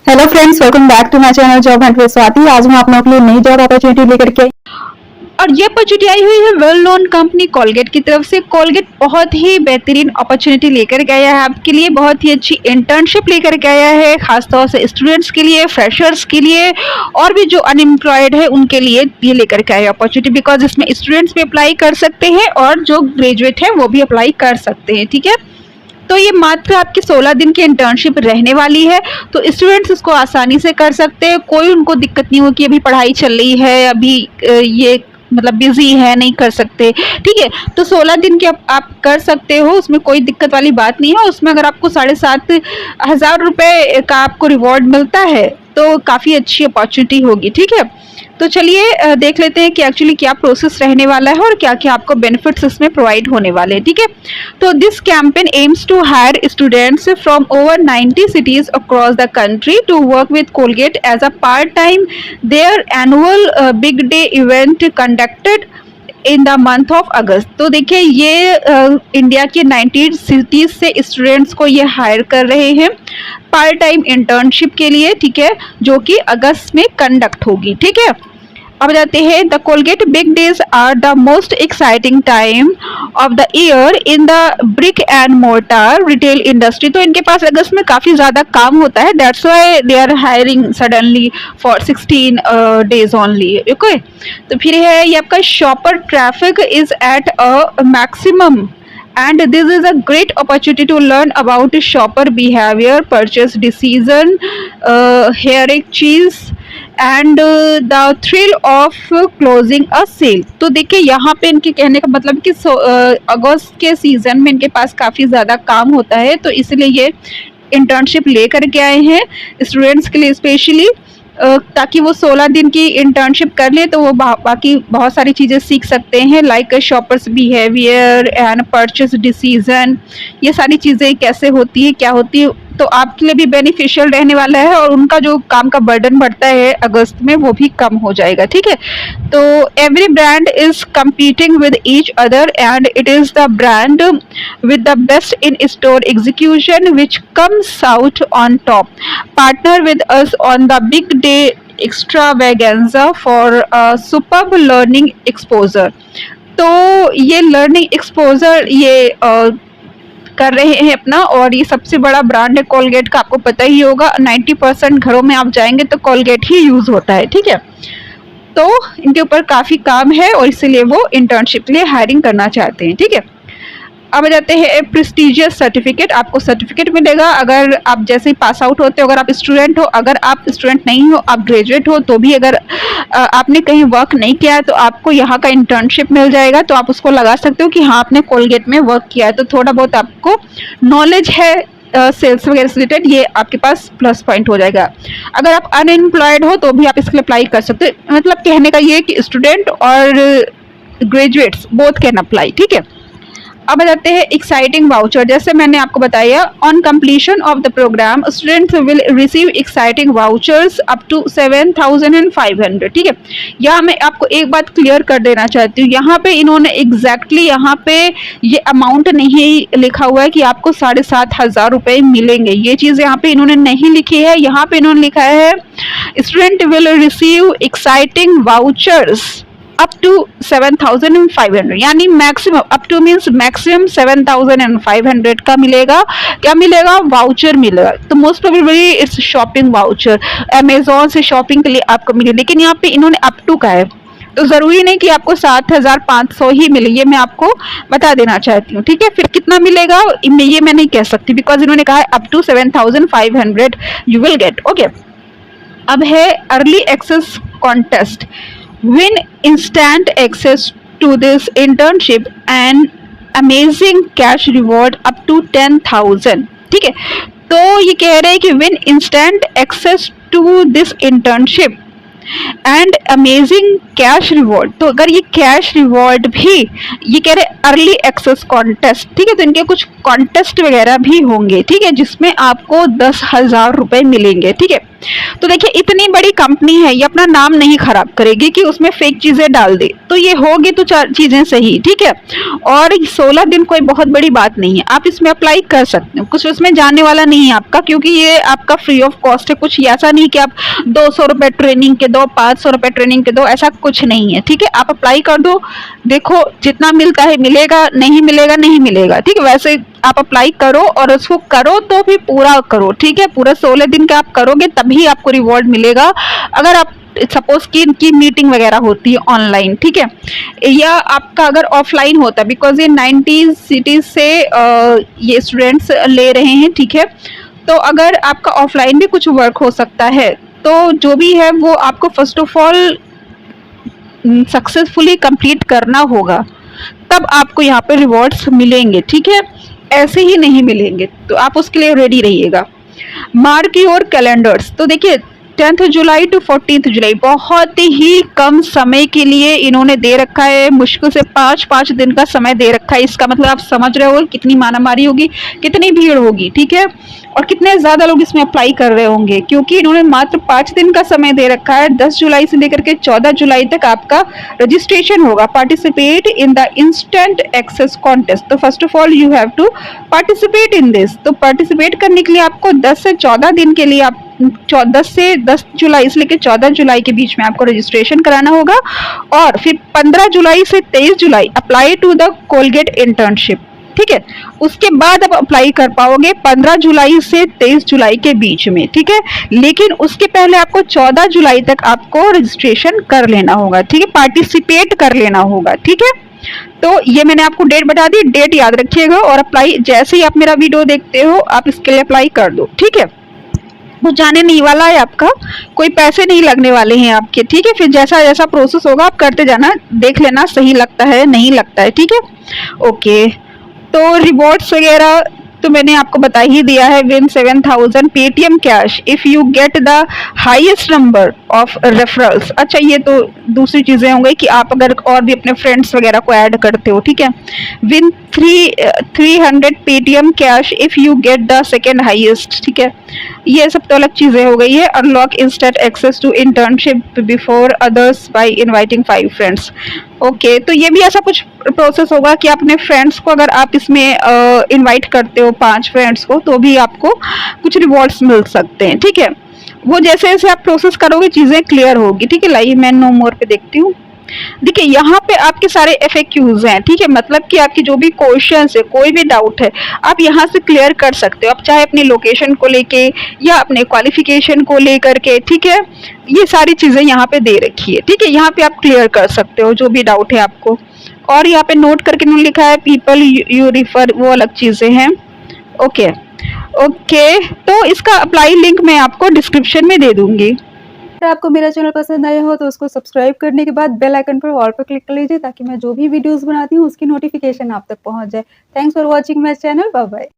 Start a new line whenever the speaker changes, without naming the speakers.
Hello friends, welcome back to my channel job hunt with Swati. आज मैं आप लोगों के लिए नई जॉब अपॉर्चुनिटी लेकर के
और ये अपॉर्चुनिटी आई हुई है वेल नोन कंपनी कोलगेट की तरफ से। कोलगेट बहुत ही बेहतरीन अपॉर्चुनिटी लेकर के आया है आपके लिए, बहुत ही अच्छी इंटर्नशिप लेकर के आया है, खासतौर से स्टूडेंट्स के लिए, फ्रेशर्स के लिए और भी जो अनएम्प्लॉयड है उनके लिए ये लेकर के आया अपॉर्चुनिटी। बिकॉज इसमें स्टूडेंट्स भी अप्लाई कर सकते हैं और जो ग्रेजुएट है वो भी अप्लाई कर सकते हैं। ठीक है, तो ये मात्र आपकी 16 दिन की इंटर्नशिप रहने वाली है, तो स्टूडेंट्स इसको आसानी से कर सकते हैं। कोई उनको दिक्कत नहीं हो कि अभी पढ़ाई चल रही है, अभी ये मतलब बिजी है, नहीं कर सकते। ठीक है, तो 16 दिन के आप कर सकते हो, उसमें कोई दिक्कत वाली बात नहीं है। उसमें अगर आपको 7,500 रुपये का आपको रिवॉर्ड मिलता है तो काफ़ी अच्छी अपॉर्चुनिटी होगी। ठीक है, तो चलिए देख लेते हैं कि एक्चुअली क्या प्रोसेस रहने वाला है और क्या क्या आपको बेनिफिट्स इसमें प्रोवाइड होने वाले हैं। ठीक है, तो this campaign aims to hire students from over 90 cities across the country to work with Colgate as a part-time their annual big day event conducted in the month of अगस्त। तो देखिए ये इंडिया के 90 सिटीज से students को ये higher कर रहे हैं पार्ट टाइम इंटर्नशिप के लिए। ठीक है, जो कि अगस्त में कंडक्ट होगी। ठीक है, अब जाते हैं the Colgate big days are the most exciting time of the year in the brick and mortar retail industry. तो इनके पास अगस्त में काफ़ी ज़्यादा काम होता है, that's why they are hiring suddenly for 16 days only. Okay, तो फिर है ये आपका shopper traffic is at a maximum and this is a great opportunity to learn about shopper behavior, purchase decision, hierarchies and the thrill of closing a sale। तो देखिए यहाँ पे इनके कहने का मतलब कि अगस्त के सीज़न में इनके पास काफ़ी ज़्यादा काम होता है, तो इसलिए ये इंटर्नशिप ले करके आए हैं स्टूडेंट्स के लिए स्पेशली, ताकि वो 16 दिन की इंटर्नशिप कर ले तो वो बाकी बहुत सारी चीज़ें सीख सकते हैं, like shoppers behaviour and purchase decision. ये सारी चीज़ें कैसे होती है, क्या होती है, तो आपके लिए भी बेनिफिशियल रहने वाला है और उनका जो काम का बर्डन बढ़ता है अगस्त में वो भी कम हो जाएगा। ठीक है, तो every brand is competing with each other and it is the brand with the best in store execution which comes out on top. Partner with us on the big day extravaganza for superb learning exposure. तो ये learning exposure ये कर रहे हैं अपना, और ये सबसे बड़ा ब्रांड है कोलगेट का, आपको पता ही होगा। 90% घरों में आप जाएंगे तो कोलगेट ही यूज़ होता है। ठीक है, तो इनके ऊपर काफ़ी काम है और इसीलिए वो इंटर्नशिप के लिए हायरिंग करना चाहते हैं। ठीक है, अब जाते हैं प्रेस्टिजियस सर्टिफिकेट। आपको सर्टिफिकेट मिलेगा अगर आप जैसे ही पास आउट होते हो, अगर आप स्टूडेंट हो, अगर आप स्टूडेंट नहीं हो, आप ग्रेजुएट हो, तो भी अगर आपने कहीं वर्क नहीं किया है तो आपको यहाँ का इंटर्नशिप मिल जाएगा, तो आप उसको लगा सकते हो कि हाँ आपने कोलगेट में वर्क किया है, तो थोड़ा बहुत आपको नॉलेज है सेल्स वगैरह से रिलेटेड, ये आपके पास प्लस पॉइंट हो जाएगा। अगर आप अनएम्प्लॉयड हो तो भी आप इसके लिए अप्लाई कर सकते हो। मतलब कहने का ये है कि स्टूडेंट और ग्रेजुएट्स बोथ कैन अप्लाई। ठीक है, अब जाते हैं एक्साइटिंग वाउचर। जैसे मैंने आपको बताया, on completion of the program students will receive exciting vouchers up to 7,500। ठीक है, यहाँ मैं आपको एक बात क्लियर कर देना चाहती हूँ, यहाँ पे इन्होंने एग्जैक्टली यहाँ पे ये अमाउंट नहीं लिखा हुआ है कि आपको 7,500 रुपये मिलेंगे, ये चीज़ यहाँ पे इन्होंने नहीं लिखी है। यहाँ पे इन्होंने लिखा है student will receive exciting vouchers up to 7,500, यानी maximum, up to means maximum 7,500 का मिलेगा। क्या मिलेगा? वाउचर मिलेगा। तो most probably it's shopping voucher, Amazon से शॉपिंग के लिए आपको मिले, लेकिन यहाँ पे इन्होंने अप टू का है, तो ज़रूरी नहीं कि आपको 7,500 ही मिले, ये मैं आपको बता देना चाहती हूँ। ठीक है, फिर कितना मिलेगा ये मैं नहीं कह सकती, बिकॉज इन्होंने कहा है up to 7,500 you will get. Okay, अब है early access contest. Win instant access to this internship and amazing cash reward up to 10,000। ठीक है, तो ये कह रहे हैं कि win instant access to this internship and amazing cash reward. तो अगर ये कैश रिवॉर्ड भी, ये कह रहे अर्ली एक्सेस कॉन्टेस्ट। ठीक है, तो इनके कुछ कॉन्टेस्ट वगैरह भी होंगे। ठीक है, जिसमें आपको 10,000 रुपये मिलेंगे। ठीक है, तो देखिए इतनी बड़ी कंपनी है, ये अपना नाम नहीं खराब करेगी कि उसमें फेक चीजें डाल दे, तो ये होगी तो चार चीजें सही, ठीक है। और 16 दिन कोई बहुत बड़ी बात नहीं है, आप इसमें अप्लाई कर सकते हो, कुछ उसमें जाने वाला नहीं है आपका, क्योंकि ये आपका फ्री ऑफ कॉस्ट है। कुछ ऐसा नहीं कि आप 200 रुपए ट्रेनिंग के दो, 500 रुपए ट्रेनिंग के दो, ऐसा कुछ नहीं है, ठीक है। आप अप्लाई कर दो, देखो जितना मिलता है मिलेगा, नहीं मिलेगा नहीं मिलेगा, ठीक है। वैसे आप अप्लाई करो और उसको करो तो भी पूरा करो, ठीक है। पूरा 16 दिन का आप करोगे तभी आपको रिवॉर्ड मिलेगा। अगर आप सपोज की इनकी मीटिंग वगैरह होती है ऑनलाइन, ठीक है, या आपका अगर ऑफलाइन होता है, बिकॉज ये 19 सिटीज से ये स्टूडेंट्स ले रहे हैं, ठीक है। तो अगर आपका ऑफलाइन भी कुछ वर्क हो सकता है, तो जो भी है वो आपको first of all successfully complete करना होगा, तब आपको यहाँ पे रिवॉर्ड्स मिलेंगे, ठीक है। ऐसे ही नहीं मिलेंगे, तो आप उसके लिए रेडी रहिएगा। Mark your calendars. तो देखिए 10 जुलाई टू 14 जुलाई बहुत ही कम समय के लिए इन्होंने दे रखा है, मुश्किल से 5 दिन का समय दे रखा है। इसका मतलब आप समझ रहे हो कितनी मारामारी होगी, कितनी भीड़ होगी, ठीक है, और कितने ज्यादा लोग इसमें अप्लाई कर रहे होंगे, क्योंकि इन्होंने मात्र 5 दिन का समय दे रखा है। 10 जुलाई से लेकर के 14 जुलाई तक आपका रजिस्ट्रेशन होगा। Participate in the instant access contest. तो first of all you have to participate in this. तो पार्टिसिपेट करने के लिए आपको 10 से 14 दिन के लिए आप 10 जुलाई से लेकर 14 जुलाई के बीच में आपको रजिस्ट्रेशन कराना होगा, और फिर 15 जुलाई से 23 जुलाई apply to the Colgate internship, ठीक है। उसके बाद आप अप्लाई कर पाओगे 15 जुलाई से 23 जुलाई के बीच में, ठीक है। लेकिन उसके पहले आपको 14 जुलाई तक आपको रजिस्ट्रेशन कर लेना होगा, ठीक है, पार्टिसिपेट कर लेना होगा, ठीक है। तो ये मैंने आपको डेट बता दी, डेट याद रखिएगा, और अप्लाई जैसे ही आप मेरा वीडियो देखते हो आप इसके लिए अप्लाई कर दो, ठीक है। वो जाने नहीं वाला है आपका, कोई पैसे नहीं लगने वाले हैं आपके, ठीक है। फिर जैसा जैसा प्रोसेस होगा आप करते जाना, देख लेना सही लगता है नहीं लगता है, ठीक है। ओके, तो रिवॉर्ड्स वगैरह तो मैंने आपको बता ही दिया है। Win 7000 Paytm cash if you get the highest number of referrals. अच्छा, ये तो दूसरी चीजें होंगी कि आप अगर और भी अपने फ्रेंड्स वगैरह को ऐड करते हो, ठीक है। Win 300 Paytm cash if you get the second highest, ठीक है। ये सब तो अलग चीजें हो गई है। Unlock instant access to internship before others by inviting 5 friends. Okay, तो ये भी ऐसा कुछ प्रोसेस होगा कि अपने फ्रेंड्स को अगर आप इसमें इनवाइट करते हो 5 फ्रेंड्स को, तो भी आपको कुछ रिवॉर्ड्स मिल सकते हैं, ठीक है। वो जैसे जैसे आप प्रोसेस करोगे चीजें क्लियर होगी, ठीक है। लाइए मैं नो मोर पे देखती हूँ। देखिए यहाँ पे आपके सारे FAQs हैं, ठीक है, मतलब कि आपकी जो भी क्वेश्चंस है, कोई भी डाउट है, आप यहाँ से क्लियर कर सकते हो। आप चाहे अपनी लोकेशन को लेके या अपने क्वालिफिकेशन को लेकर के, ठीक है, ये सारी चीजें यहाँ पे दे रखी है, ठीक है। यहाँ पे आप क्लियर कर सकते हो जो भी डाउट है आपको। और यहाँ पे नोट करके नहीं लिखा है पीपल यू रिफर, वो अलग चीजें हैं। ओके ओके, तो इसका अप्लाई लिंक मैं आपको डिस्क्रिप्शन में दे दूंगी।
अगर आपको मेरा चैनल पसंद आया हो तो उसको सब्सक्राइब करने के बाद बेल आइकन पर ऑल पर क्लिक कर लीजिए, ताकि मैं जो भी वीडियोस बनाती हूँ उसकी नोटिफिकेशन आप तक पहुँच जाए। Thanks for watching my channel, bye bye.